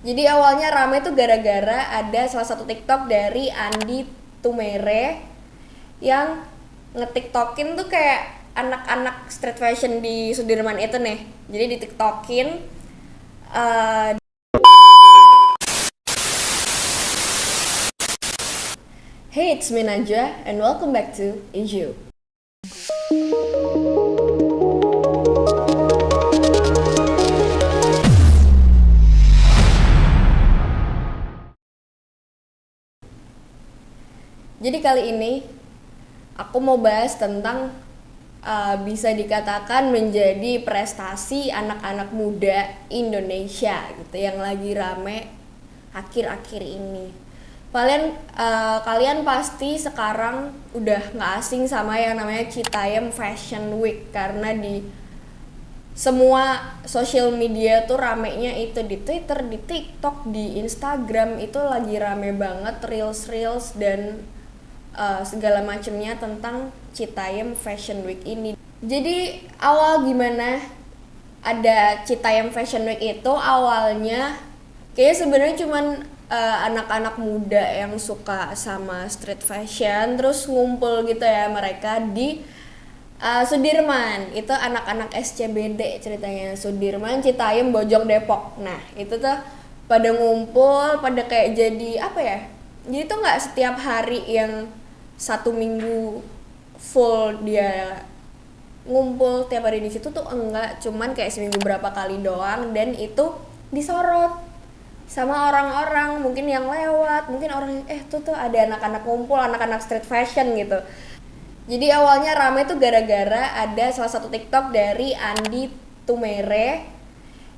Jadi awalnya rame tuh gara-gara ada salah satu TikTok dari Andi Tumere yang ngetiktokin tuh kayak anak-anak street fashion di Sudirman itu nih. Jadi di TikTokin. eh Hey, it's me Najwa and welcome back to Iju. Jadi kali ini aku mau bahas tentang bisa dikatakan menjadi prestasi anak-anak muda Indonesia gitu yang lagi rame akhir-akhir ini. Kalian pasti sekarang udah nggak asing sama yang namanya Citayam Fashion Week karena di semua social media tuh ramenya itu di Twitter, di TikTok, di Instagram itu lagi rame banget reels dan segala macamnya tentang Citayam Fashion Week ini. Jadi awal gimana ada Citayam Fashion Week itu awalnya kayaknya sebenarnya cuman anak-anak muda yang suka sama street fashion terus ngumpul gitu ya mereka di Sudirman. Itu anak-anak SCBD ceritanya, Sudirman, Citayam, Bojong, Depok. Nah itu tuh pada ngumpul, pada kayak jadi apa ya, jadi tuh nggak setiap hari yang satu minggu full dia ngumpul tiap hari di situ tuh, enggak, cuman kayak seminggu berapa kali doang, dan itu disorot sama orang-orang mungkin yang lewat, mungkin orang tuh ada anak-anak ngumpul, anak-anak street fashion gitu. Jadi awalnya rame tuh gara-gara ada salah satu TikTok dari Andi Tumere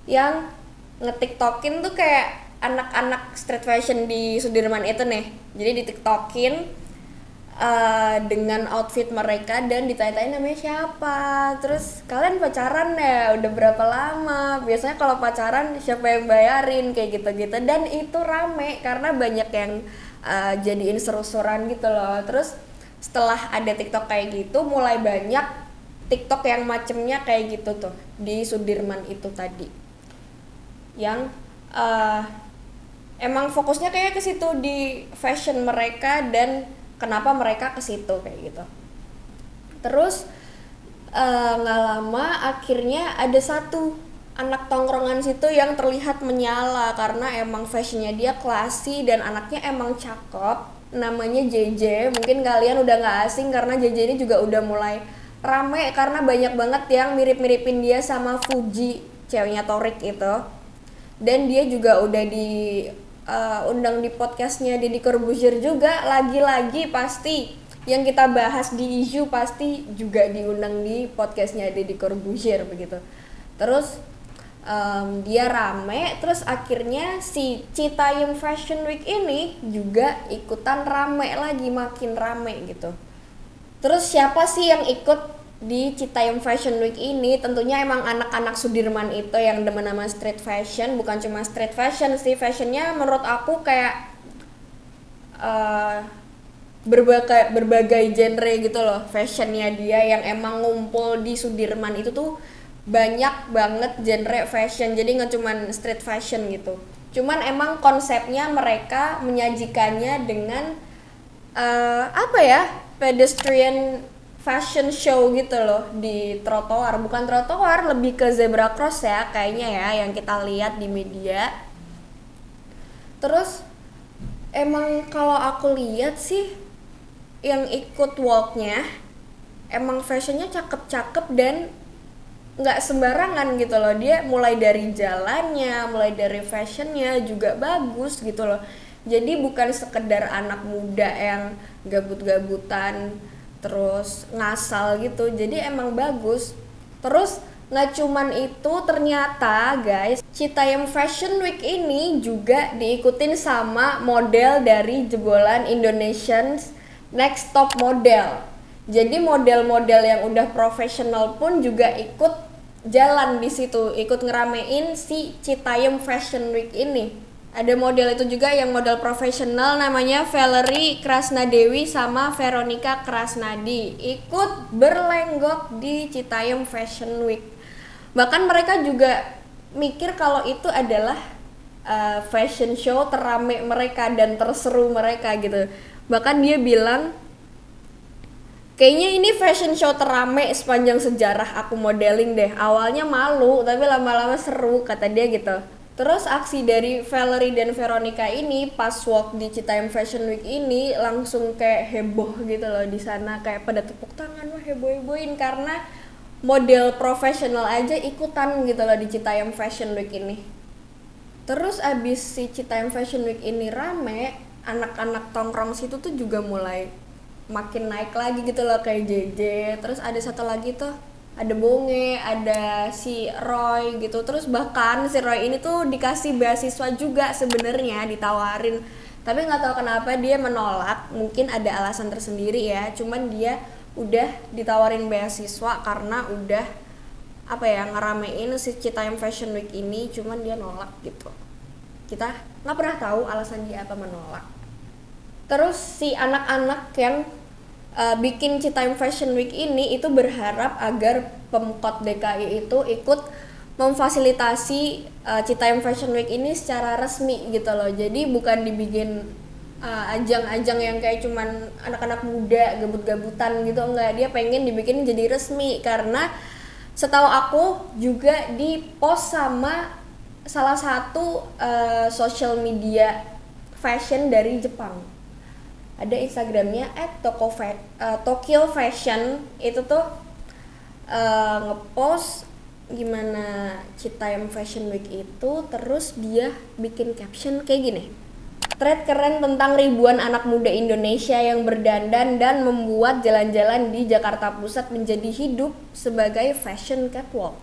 yang ngetiktokin tuh kayak anak-anak street fashion di Sudirman itu nih. Jadi di TikTokin dengan outfit mereka dan ditanya-tanya namanya siapa, terus kalian pacaran ya udah berapa lama, biasanya kalau pacaran siapa yang bayarin, kayak gitu-gitu. Dan itu rame karena banyak yang jadiin seru-seruan gitu loh. Terus setelah ada TikTok kayak gitu mulai banyak TikTok yang macemnya kayak gitu tuh di Sudirman itu tadi, yang emang fokusnya kayak ke situ di fashion mereka dan kenapa mereka ke situ kayak gitu. Terus nggak lama akhirnya ada satu anak tongkrongan situ yang terlihat menyala karena emang fashionnya dia classy dan anaknya emang cakep, namanya JJ. Mungkin kalian udah nggak asing karena JJ ini juga udah mulai rame karena banyak banget yang mirip-miripin dia sama Fuji, ceweknya Torik itu. Dan dia juga udah di undang di podcastnya Deddy Corbuzier juga, lagi-lagi pasti yang kita bahas di isu pasti juga diundang di podcastnya Deddy Corbuzier begitu. Terus dia rame, terus akhirnya si Citayam Fashion Week ini juga ikutan rame lagi, makin rame gitu. Terus siapa sih yang ikut di Citayam Fashion Week ini? Tentunya emang anak-anak Sudirman itu yang demen sama street fashion. Bukan cuma street fashion sih, fashionnya menurut aku kayak berbagai genre gitu loh fashionnya dia, yang emang ngumpul di Sudirman itu tuh banyak banget genre fashion, jadi nggak cuman street fashion gitu. Cuman emang konsepnya mereka menyajikannya dengan apa ya, pedestrian fashion show gitu loh di trotoar, bukan trotoar, lebih ke zebra cross ya kayaknya ya yang kita lihat di media. Terus emang kalau aku lihat sih yang ikut walknya emang fashionnya cakep-cakep dan nggak sembarangan gitu loh. Dia mulai dari jalannya, mulai dari fashionnya juga bagus gitu loh. Jadi bukan sekedar anak muda yang gabut-gabutan terus ngasal gitu, jadi emang bagus. Terus nggak cuman itu, ternyata guys, Citayam Fashion Week ini juga diikutin sama model dari jebolan Indonesian's Next Top Model. Jadi model-model yang udah profesional pun juga ikut jalan di situ, ikut ngeramein si Citayam Fashion Week ini. Ada model itu juga yang model profesional namanya Valerie Krasnadewi sama Veronica Krasnadi, ikut berlenggok di Citayam Fashion Week. Bahkan mereka juga mikir kalau itu adalah fashion show terame mereka dan terseru mereka gitu. Bahkan dia bilang kayaknya ini fashion show terame sepanjang sejarah aku modeling deh. Awalnya malu tapi lama-lama seru kata dia gitu. Terus aksi dari Valerie dan Veronica ini pas walk di Citayam Fashion Week ini langsung kayak heboh gitu loh di sana, kayak pada tepuk tangan, wah heboh-hebohin karena model profesional aja ikutan gitu loh di Citayam Fashion Week ini. Terus abis si Citayam Fashion Week ini rame, anak-anak tongkrong situ tuh juga mulai makin naik lagi gitu loh, kayak JJ. Terus ada satu lagi tuh, ada Bonge, ada si Roy gitu. Terus bahkan si Roy ini tuh dikasih beasiswa juga sebenarnya, ditawarin. Tapi nggak tahu kenapa dia menolak. Mungkin ada alasan tersendiri ya. Cuman dia udah ditawarin beasiswa karena udah ngeramein si Citayam Fashion Week ini. Cuman dia nolak gitu. Kita nggak pernah tahu alasan dia apa menolak. Terus si anak-anak yang bikin Citayam Fashion Week ini itu berharap agar Pemkot DKI itu ikut memfasilitasi Citayam Fashion Week ini secara resmi gitu loh. Jadi bukan dibikin ajang-ajang yang kayak cuman anak-anak muda gabut-gabutan gitu, enggak. Dia pengen dibikin jadi resmi karena setahu aku juga di post sama salah satu social media fashion dari Jepang. Ada Instagramnya @Tokyo Fashion, itu tuh ngepost gimana Citayam Fashion Week itu, terus dia bikin caption kayak gini, thread keren tentang ribuan anak muda Indonesia yang berdandan dan membuat jalan-jalan di Jakarta Pusat menjadi hidup sebagai fashion catwalk,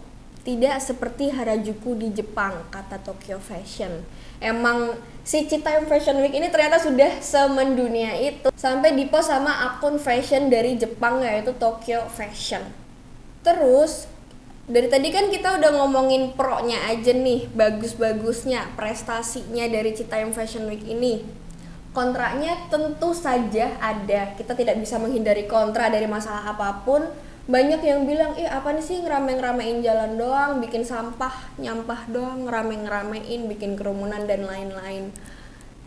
tidak seperti Harajuku di Jepang, kata Tokyo Fashion. Emang si Citayam Fashion Week ini ternyata sudah semendunia itu, sampai dipost sama akun fashion dari Jepang yaitu Tokyo Fashion. Terus dari tadi kan kita udah ngomongin pro-nya aja nih, bagus-bagusnya, prestasinya dari Citayam Fashion Week ini. Kontranya tentu saja ada, kita tidak bisa menghindari kontra dari masalah apapun. Banyak yang bilang, apa nih sih ngerame-ngeramein jalan doang, bikin sampah, nyampah doang, ngerame-ngeramein, bikin kerumunan dan lain-lain.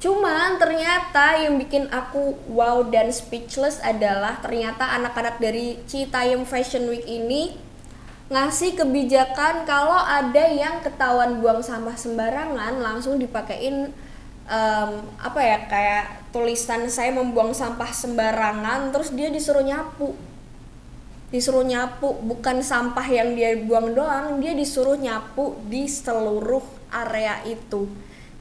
Cuman ternyata yang bikin aku wow dan speechless adalah ternyata anak-anak dari Citayam Fashion Week ini ngasih kebijakan kalau ada yang ketahuan buang sampah sembarangan langsung dipakein kayak tulisan saya membuang sampah sembarangan, terus dia disuruh nyapu, bukan sampah yang dia buang doang, dia disuruh nyapu di seluruh area itu.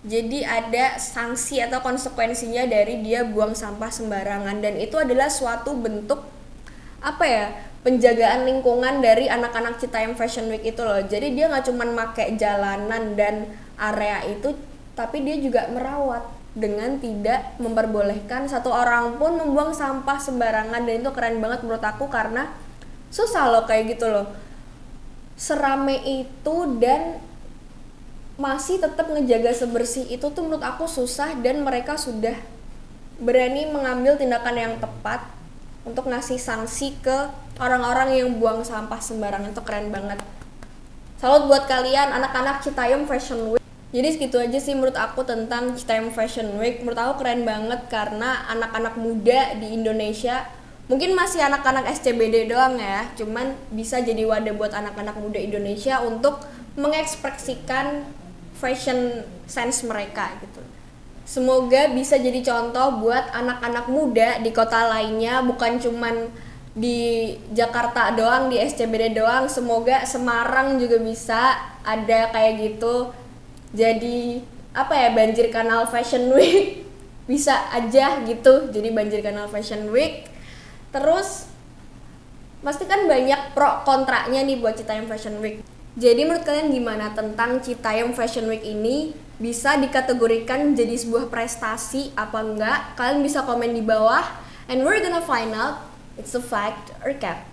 Jadi ada sanksi atau konsekuensinya dari dia buang sampah sembarangan, dan itu adalah suatu bentuk penjagaan lingkungan dari anak-anak Citayam Fashion Week itu loh. Jadi dia nggak cuma pakai jalanan dan area itu, tapi dia juga merawat dengan tidak memperbolehkan satu orang pun membuang sampah sembarangan. Dan itu keren banget menurut aku karena susah loh kayak gitu loh, serame itu dan masih tetap ngejaga sebersih itu tuh menurut aku susah, dan mereka sudah berani mengambil tindakan yang tepat untuk ngasih sanksi ke orang-orang yang buang sampah sembarangan. Itu keren banget. Salut buat kalian anak-anak Citayam Fashion Week. Jadi segitu aja sih menurut aku tentang Citayam Fashion Week. Menurut aku keren banget karena anak-anak muda di Indonesia, mungkin masih anak-anak SCBD doang ya, cuman bisa jadi wadah buat anak-anak muda Indonesia untuk mengekspresikan fashion sense mereka gitu. Semoga bisa jadi contoh buat anak-anak muda di kota lainnya, bukan cuman di Jakarta doang, di SCBD doang. Semoga Semarang juga bisa ada kayak gitu. Jadi Banjir Kanal Fashion Week bisa aja gitu. Jadi Banjir Kanal Fashion Week. Terus pasti kan banyak pro kontranya nih buat Citayam Fashion Week. Jadi menurut kalian gimana tentang Citayam Fashion Week ini? Bisa dikategorikan jadi sebuah prestasi apa enggak? Kalian bisa komen di bawah. And we're gonna find out. It's a fact or cap.